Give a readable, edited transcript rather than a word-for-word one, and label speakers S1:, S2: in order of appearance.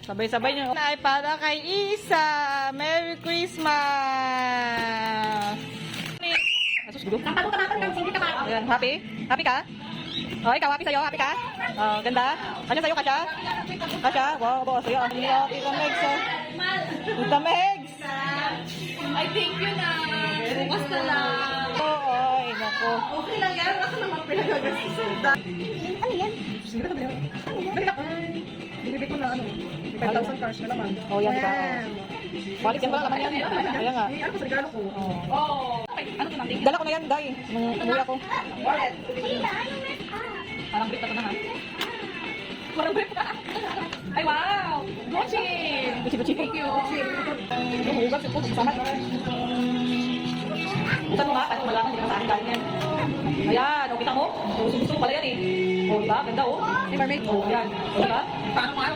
S1: Sabay-sabay nyo. Ay, para kay Isa. Merry Christmas! Asus, gulo. Ayan, happy? Happy ka? Oh, ikaw, happy sa'yo? Happy ka? Oh, ganda? Ano sa'yo, Kasha? Kasha? Wow, boss. Sa'yo. Tita Megs, oh. Tita Megs!
S2: I thank you na. Bukas na lang.
S1: Oo, ay, naku.
S2: Okay lang yan. Ako naman pinagagastusan.
S3: Ano yan?
S2: Sige na Bibili ko na ano. 5,000 cash na naman.
S1: Oh, yan ka. Balik yan pala naman yan. Kaya nga.
S2: Ano ko sa regalo ko?
S1: Oh.
S2: Ano ko natin?
S1: Dala ko na yan, Day. Nung umuwi ako.
S2: Wallet.
S1: Parang brief na na, ha?
S2: Parang brief ka. Ay, wow! Gucci!
S1: Gucci.
S2: Thank you.
S1: Yung hugas, yung puso, sama. Bukan mo nga, kahit malaman, hindi ka sa akin galing yan. Ayan, o kita mo? Gusto pala yan eh. O, diba? Ganda oh.
S2: Hey, Mermaid.
S1: O, yan. O, diba?
S2: Paano nga?